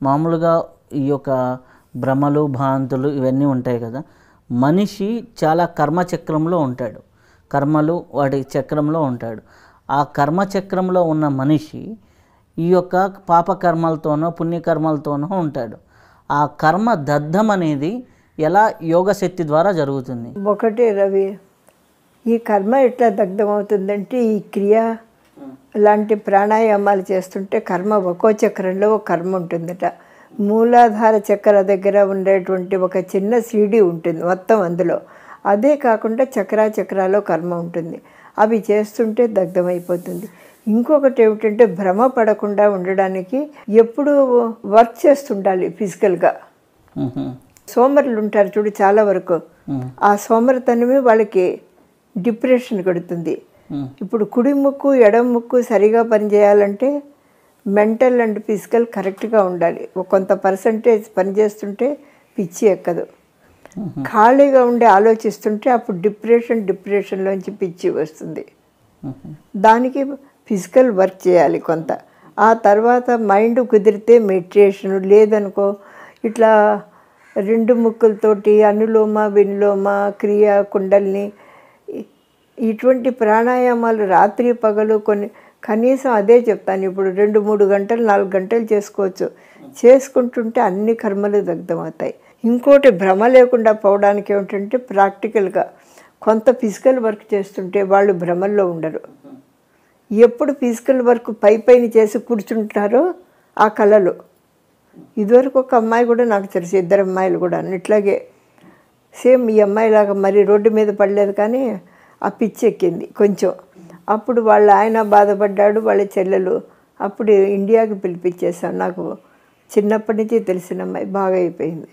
మామూలుగా ఈ యొక్క భ్రమలు భ్రాంతులు ఇవన్నీ ఉంటాయి కదా, మనిషి చాలా కర్మచక్రంలో ఉంటాడు, కర్మలు వాటి చక్రంలో ఉంటాడు. ఆ కర్మచక్రంలో ఉన్న మనిషి ఈ యొక్క పాపకర్మలతోనో పుణ్యకర్మలతోనో ఉంటాడు. ఆ కర్మ దగ్ధం అనేది ఎలా యోగశక్తి ద్వారా జరుగుతుంది? ఒకటే రవి, ఈ కర్మ ఎట్లా దగ్ధమవుతుందంటే ఈ క్రియ లాంటి ప్రాణాయామాలు చేస్తుంటే కర్మ ఒక్కో చక్రంలో ఒక కర్మ ఉంటుందట. మూలాధార చక్ర దగ్గర ఉండేటువంటి ఒక చిన్న సీడీ ఉంటుంది మొత్తం అందులో. అదే కాకుండా చక్రాలో కర్మ ఉంటుంది. అవి చేస్తుంటే దగ్ధమైపోతుంది. ఇంకొకటి ఏమిటంటే భ్రమ పడకుండా ఉండడానికి ఎప్పుడూ వర్క్ చేస్తుండాలి ఫిజికల్గా. సోమరులు ఉంటారు చూడు చాలా వరకు, ఆ సోమరితనమే వాళ్ళకి డిప్రెషన్ కడుతుంది. ఇప్పుడు కుడి ముక్కు ఎడమ ముక్కు సరిగా పనిచేయాలంటే మెంటల్ అండ్ ఫిజికల్ కరెక్ట్గా ఉండాలి. కొంత పర్సంటేజ్ పనిచేస్తుంటే పిచ్చి ఎక్కదు. ఖాళీగా ఉండి ఆలోచిస్తుంటే అప్పుడు డిప్రెషన్లోంచి పిచ్చి వస్తుంది. దానికి ఫిజికల్ వర్క్ చేయాలి కొంత. ఆ తర్వాత మైండ్ కుదిరితే మెడిటేషన్, లేదనుకో ఇట్లా రెండు ముక్కులతోటి అనులోమ విలోమ క్రియ కుండల్ని ఇటువంటి ప్రాణాయామాలు రాత్రి పగలు కొన్ని కనీసం అదే చెప్తాను. ఇప్పుడు 2-3 గంటలు 4 గంటలు చేసుకోవచ్చు. చేసుకుంటుంటే అన్ని కర్మలు దగ్ధమవుతాయి. ఇంకోటి భ్రమ లేకుండా పోవడానికి ఏమిటంటే ప్రాక్టికల్గా కొంత ఫిజికల్ వర్క్ చేస్తుంటే వాళ్ళు భ్రమల్లో ఉండరు. ఎప్పుడు ఫిజికల్ వర్క్ పైన చేసి కూర్చుంటారో ఆ కళలు. ఇదివరకు ఒక అమ్మాయి కూడా నాకు తెలుసు, 2 అమ్మాయిలు కూడా ఇట్లాగే సేమ్ ఈ అమ్మాయిలాగా, మరి రోడ్డు మీద పడలేదు కానీ ఆ పిచ్చి ఎక్కింది కొంచెం. అప్పుడు వాళ్ళ ఆయన బాధపడ్డాడు, వాళ్ళ చెల్లెలు. అప్పుడు ఇండియాకి పిలిపించేసాను. నాకు చిన్నప్పటి నుంచి తెలిసిన అమ్మాయి బాగా అయిపోయింది.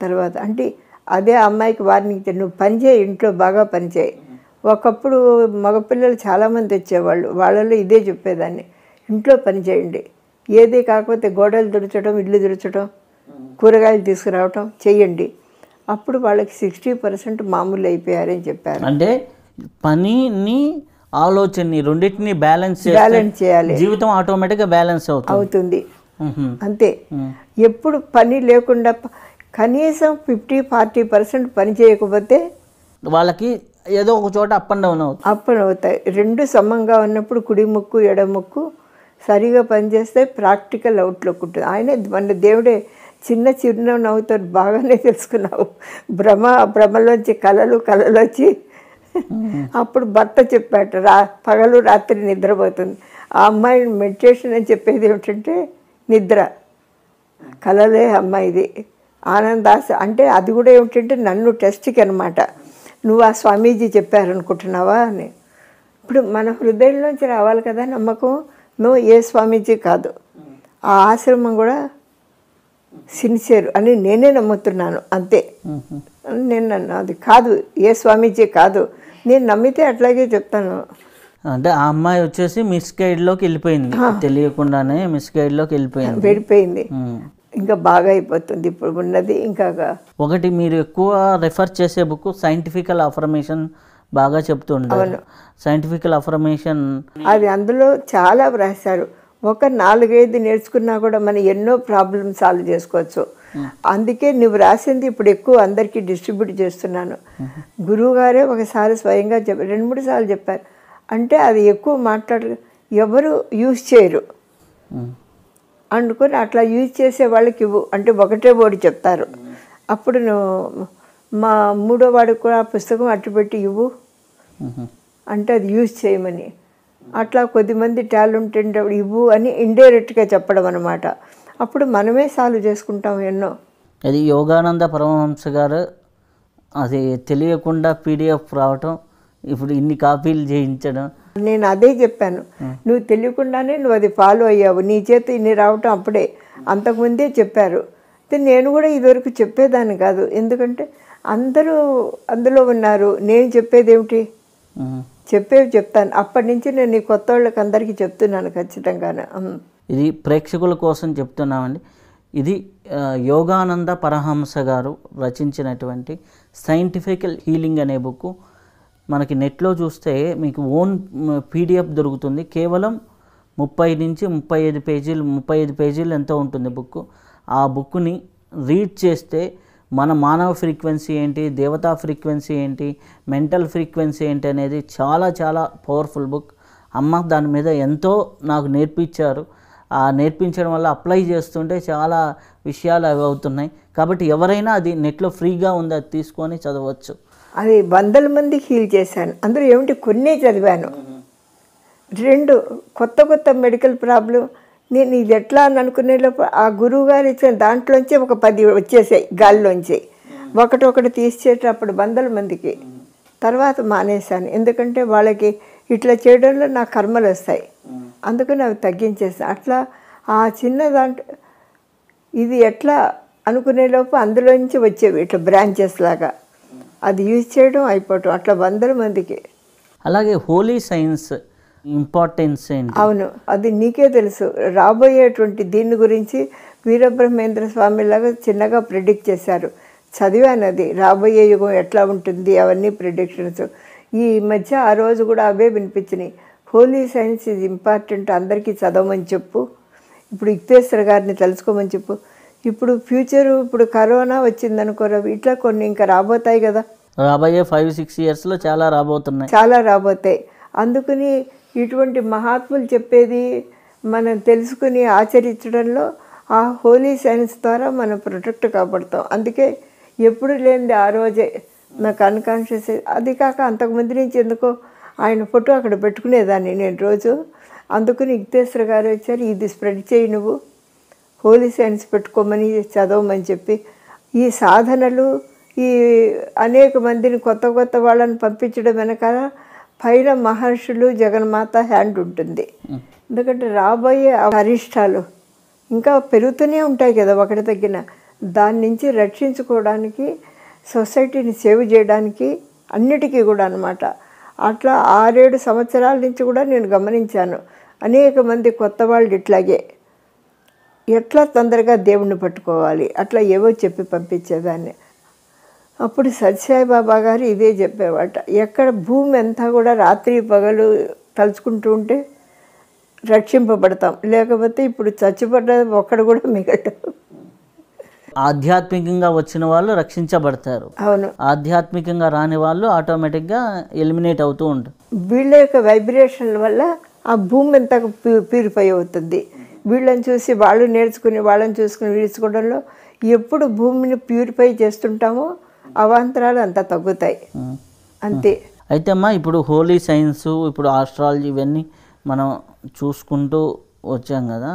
తర్వాత అంటే అదే అమ్మాయికి వార్నింగ్, నువ్వు పని చేయి, ఇంట్లో బాగా పని చేయి. ఒకప్పుడు మగపిల్లలు చాలామంది వచ్చేవాళ్ళు, వాళ్ళలో ఇదే చెప్పేదాన్ని, ఇంట్లో పని చేయండి, ఏది కాకపోతే గోడలు తుడచడం, ఇల్లు తుడచడం, కూరగాయలు తీసుకురావటం చెయ్యండి. అప్పుడు వాళ్ళకి 60% మామూలు అయిపోయారని చెప్పారు. అంటే పనిని ఆలోచనని రెండింటిని బ్యాలెన్స్ చేయాలి, జీవితం ఆటోమేటిక్గా బ్యాలెన్స్ అవుతుంది. అంతే. ఎప్పుడు పని లేకుండా కనీసం 50-40% పని చేయకపోతే వాళ్ళకి ఏదో ఒక చోట అప్ అండ్ డౌన్ అవుతాయి. రెండు సమంగా ఉన్నప్పుడు కుడి ముక్కు ఎడమ ముక్కు సరిగా పనిచేస్తే ప్రాక్టికల్ అవుట్లుక్ ఉంటుంది. ఆయన మన దేవుడే చిన్న నవ్వుతో బాగానే తెలుసుకున్నావు. భ్రమలోంచి కళలోంచి అప్పుడు భర్త చెప్పాట, పగలు రాత్రి నిద్రపోతుంది. ఆ అమ్మాయి మెడిటేషన్ అని చెప్పేది ఏమిటంటే నిద్ర, కళలే అమ్మాయిది. ఆనందాస అంటే అది కూడా ఏమిటంటే నన్ను టెస్ట్కి అనమాట, నువ్వు ఆ స్వామీజీ చెప్పారనుకుంటున్నావా అని. ఇప్పుడు మన హృదయంలోంచి రావాలి కదా నమ్మకం. నువ్వు ఏ స్వామీజీ కాదు, ఆ ఆశ్రమం కూడా సిన్సియర్ అని నేనే నమ్ముతున్నాను, అంతే. నేను నన్ను అది కాదు, ఏ స్వామీజీ కాదు, నేను నమ్మితే అట్లాగే చెప్తాను. అంటే ఆ అమ్మాయి వచ్చేసి మిస్గైడ్లోకి వెళ్ళిపోయింది, తెలియకుండానే మిస్గైడ్లోకి వెళ్ళిపోయింది. ఇంకా బాగా అయిపోతుంది ఇప్పుడు ఉన్నది. ఇంకా ఒకటి మీరు ఎక్కువ రెఫర్ చేసే బుక్ సైంటిఫికల్ అఫర్మేషన్ బాగా చెప్తుంటారు. సైంటిఫికల్ అఫర్మేషన్ అది అందులో చాలా రాశారు. ఒక 4-5 నేర్చుకున్నా కూడా మనం ఎన్నో ప్రాబ్లమ్స్ సాల్వ్ చేసుకోవచ్చు. అందుకే నువ్వు రాసింది ఇప్పుడు ఎక్కువ అందరికీ డిస్ట్రిబ్యూట్ చేస్తున్నాను. గురువు గారే ఒకసారి స్వయంగా 2-3 సార్లు చెప్పారు. అంటే అది ఎక్కువ ఎవరు యూజ్ చేయరు అనుకుని అట్లా యూజ్ చేసే వాళ్ళకి ఇవ్వు అంటే ఒకటే వర్డ్ చెప్తారు. అప్పుడు నువ్వు మా 3వ వాడికి కూడా ఆ పుస్తకం అట్టుపెట్టి ఇవ్వు అంటే అది యూజ్ చేయమని. అట్లా కొద్దిమంది టాలెంట్ ఇవ్వు అని ఇండైరెక్ట్గా చెప్పడం అనమాట. అప్పుడు మనమే సాల్వ్ చేసుకుంటాం ఎన్నో. అది యోగానంద పరమహంస గారు అది తెలియకుండా PDF రావటం, ఇప్పుడు ఇన్ని కాపీలు చేయించడం. నేను అదే చెప్పాను, నువ్వు తెలియకుండానే నువ్వు అది ఫాలో అయ్యావు, నీ చేత ఇన్ని రావటం అప్పుడే. అంతకుముందే చెప్పారు. నేను కూడా ఇదివరకు చెప్పేదాన్ని కాదు, ఎందుకంటే అందరూ అందులో ఉన్నారు. నేను చెప్పేది ఏమిటి, చెప్పేవి చెప్తాను. అప్పటి నుంచి నేను ఈ కొత్త వాళ్ళకి అందరికీ చెప్తున్నాను ఖచ్చితంగానే. ఇది ప్రేక్షకుల కోసం చెప్తున్నామండి. ఇది యోగానంద పరమహంస గారు రచించినటువంటి సైంటిఫికల్ హీలింగ్ అనే బుక్. మనకి నెట్లో చూస్తే మీకు ఓన్ PDF దొరుకుతుంది. కేవలం 30 నుంచి 35 పేజీలు 35 పేజీలు ఎంతో ఉంటుంది బుక్. ఆ బుక్ని రీడ్ చేస్తే మన మానవ ఫ్రీక్వెన్సీ ఏంటి, దేవతా ఫ్రీక్వెన్సీ ఏంటి, మెంటల్ ఫ్రీక్వెన్సీ ఏంటి అనేది చాలా చాలా పవర్ఫుల్ బుక్. అమ్మ దాని మీద ఎంతో నాకు నేర్పించారు. ఆ నేర్పించడం వల్ల అప్లై చేస్తుంటే చాలా విషయాలు అవి అవుతున్నాయి. కాబట్టి ఎవరైనా అది నెట్లో ఫ్రీగా ఉంది, అది తీసుకొని చదవచ్చు. అది వందల మంది హీల్ చేశాను. అందులో ఏమిటి కొన్నే చదివాను. 2 కొత్త మెడికల్ ప్రాబ్లం నేను ఇది ఎట్లా అని అనుకునే లోపు ఆ గురువు గారు ఇచ్చిన దాంట్లోంచి ఒక 10 వచ్చేసాయి గాలిలోంచి. ఒకటి తీసేటప్పుడు వందల మందికి. తర్వాత మానేశాను. ఎందుకంటే వాళ్ళకి ఇట్లా చేయడంలో నా కర్మలు వస్తాయి, అందుకని అవి తగ్గించేస్తాను. అట్లా ఆ చిన్న దాంట్లో ఇది ఎట్లా అనుకునేలోపు అందులోంచి వచ్చేవి ఇట్లా బ్రాంచెస్ లాగా. అది యూజ్ చేయడం అయిపోవటం అట్లా వందల మందికి. అలాగే హోలీ సైన్స్ ఇంపార్టెన్స్ ఏంటి? అవును, అది నీకే తెలుసు. రాబోయేటువంటి దీని గురించి వీరబ్రహ్మేంద్ర స్వామి లాగా చిన్నగా ప్రిడిక్ట్ చేశారు. చదివాను అది. రాబోయే యుగం ఎట్లా ఉంటుంది అవన్నీ ప్రిడిక్షన్స్. ఈ మధ్య ఆ రోజు కూడా అవే వినిపించినాయి. హోలీ సైన్స్ ఇది ఇంపార్టెంట్, అందరికీ చదవమని చెప్పు. ఇప్పుడు యుక్తేశ్వర గారిని తెలుసుకోమని చెప్పు. ఇప్పుడు ఫ్యూచరు ఇప్పుడు కరోనా వచ్చిందనుకోరా, ఇట్లా కొన్ని ఇంకా రాబోతాయి కదా. రాబోయే 5-6 ఇయర్స్లో చాలా రాబోతున్నాయి, చాలా రాబోతాయి. అందుకని ఇటువంటి మహాత్ములు చెప్పేది మనం తెలుసుకుని ఆచరించడంలో ఆ హోలీ సైన్స్ ద్వారా మనం ప్రొటెక్ట్ కాబడతాం. అందుకే ఎప్పుడు లేనిది ఆ రోజే నాకు అన్కాన్షియస్. అది కాక అంతకుముందు నుంచి ఎందుకో ఆయన ఫోటో అక్కడ పెట్టుకునేదాన్ని నేను రోజు. అందుకని యుక్తేశ్వర గారు వచ్చారు, ఇది స్ప్రెడ్ చేయి నువ్వు, హోలీ సైన్స్ పెట్టుకోమని చదవమని చెప్పి. ఈ సాధనలు ఈ అనేక మందిని కొత్త వాళ్ళని పంపించడం వెనకాల పైన మహర్షులు జగన్మాత హ్యాండ్ ఉంటుంది. ఎందుకంటే రాబోయే అరిష్టాలు ఇంకా పెరుగుతూనే ఉంటాయి కదా ఒకటి తగ్గిన. దాని నుంచి రక్షించుకోవడానికి, సొసైటీని సేవ్ చేయడానికి అన్నిటికీ కూడా అన్నమాట. అట్లా 6-7 సంవత్సరాల నుంచి కూడా నేను గమనించాను. అనేక మంది కొత్త వాళ్ళు ఇట్లాగే ఎట్లా తొందరగా దేవుణ్ణి పట్టుకోవాలి అట్లా ఏవో చెప్పి పంపించేదాన్ని. అప్పుడు సత్యసాయి బాబా గారు ఇదే చెప్పేవాట. ఎక్కడ భూమి అంతా కూడా రాత్రి పగలు తలుచుకుంటూ ఉంటే రక్షింపబడతాం, లేకపోతే ఇప్పుడు చచ్చిపడ్డ ఒక్కడు కూడా మిగలడు. ఆధ్యాత్మికంగా వచ్చిన వాళ్ళు రక్షించబడతారు, అవును. ఆధ్యాత్మికంగా రాని వాళ్ళు ఆటోమేటిక్గా ఎలిమినేట్ అవుతూ ఉంటారు. వీళ్ళ యొక్క వైబ్రేషన్ వల్ల ఆ భూమి అంతా ప్యూరిఫై అవుతుంది. వీళ్ళని చూసి వాళ్ళు నేర్చుకుని వాళ్ళని చూసుకుని నేర్చుకోవడంలో ఎప్పుడు భూమిని ప్యూరిఫై చేస్తుంటామో అవాంతరాలు అంతా తగ్గుతాయి, అంతే. అయితే అమ్మా ఇప్పుడు హోలీ సైన్స్, ఇప్పుడు ఆస్ట్రాలజీ ఇవన్నీ మనం చూసుకుంటూ వచ్చాం కదా.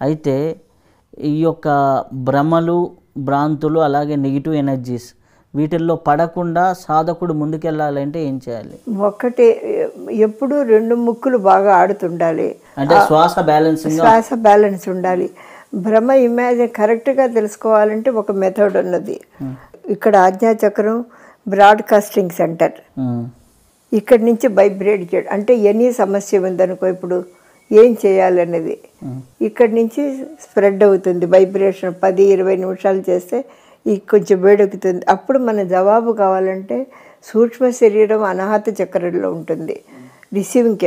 అయితే ఈ యొక్క భ్రమలు, భ్రాంతులు, అలాగే నెగిటివ్ ఎనర్జీస్ వీటిల్లో పడకుండా సాధకుడు ముందుకెళ్ళాలంటే ఏం చేయాలి? ఒక్కటే, ఎప్పుడు 2 ముక్కులు బాగా ఆడుతుండాలి. అంటే శ్వాస బ్యాలెన్స్ ఉండాలి. భ్రమ ఇమాజిన్ కరెక్ట్గా తెలుసుకోవాలంటే ఒక మెథడ్ ఉన్నది. ఇక్కడ ఆజ్ఞాచక్రం బ్రాడ్కాస్టింగ్ సెంటర్. ఇక్కడి నుంచి వైబ్రేట్ చేయడం అంటే ఎనీ సమస్య ఉందనుకో, ఇప్పుడు ఏం చేయాలనేది ఇక్కడి నుంచి స్ప్రెడ్ అవుతుంది వైబ్రేషన్. 10-20 నిమిషాలు చేస్తే ఈ కొంచెం వేడెక్కుతుంది. అప్పుడు మన జవాబు కావాలంటే సూక్ష్మ శరీరం అనాహత చక్రంలో ఉంటుంది. రిసీవింగ్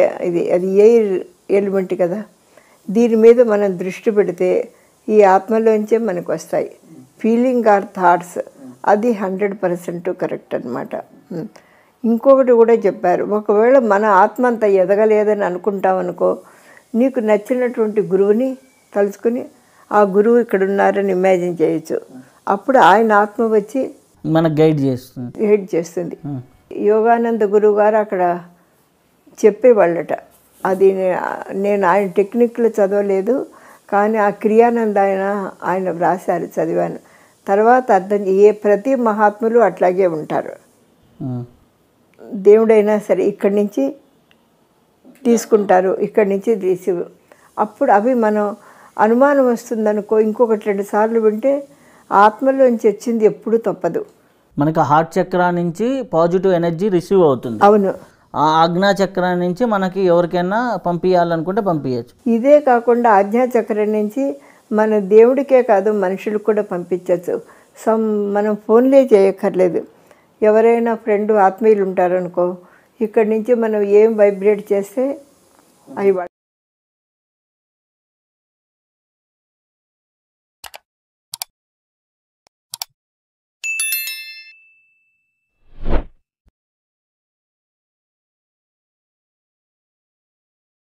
అది ఎయిర్ ఎలిమెంట్ కదా. దీని మీద మనం దృష్టి పెడితే ఈ ఆత్మలోంచే మనకు వస్తాయి. ఫీలింగ్ ఆర్ థాట్స్ అది 100% కరెక్ట్ అనమాట. ఇంకొకటి కూడా చెప్పారు, ఒకవేళ మన ఆత్మ అంత ఎదగలేదని అనుకుంటామనుకో, నీకు నచ్చినటువంటి గురువుని తలుచుకుని ఆ గురువు ఇక్కడ ఉన్నారని ఇమాజిన్ చేయొచ్చు. అప్పుడు ఆయన ఆత్మ వచ్చి మనకు గైడ్ చేస్తుంది. యోగానంద గురువు గారు అక్కడ చెప్పేవాళ్ళట. అది నేను ఆయన టెక్నిక్లో చదవలేదు, కానీ ఆ క్రియానంద ఆయన వ్రాసారు, చదివాను. తర్వాత అర్థం ప్రతి మహాత్ములు అట్లాగే ఉంటారు. దేవుడైనా సరే ఇక్కడి నుంచి తీసుకుంటారు, ఇక్కడి నుంచి రిసీవ్. అప్పుడు అవి మనం అనుమానం వస్తుందనుకో, ఇంకొకటి 2 సార్లు వింటే ఆత్మలోంచి వచ్చింది ఎప్పుడు తప్పదు. మనకు హార్ట్ చక్రా నుంచి పాజిటివ్ ఎనర్జీ రిసీవ్ అవుతుంది. అవును. ఆ ఆజ్ఞా చక్రం నుంచి మనకి ఎవరికైనా పంపించాలనుకుంటే పంపించచ్చు. ఇదే కాకుండా ఆజ్ఞా చక్రం నుంచి మన దేవుడికే కాదు మనుషులకు కూడా పంపించవచ్చు. మనం ఫోన్లే చేయక్కర్లేదు. ఎవరైనా ఫ్రెండ్ ఆత్మీయులు ఉంటారనుకో, ఇక్కడి నుంచి మనం ఏం వైబ్రేట్ చేస్తే అవి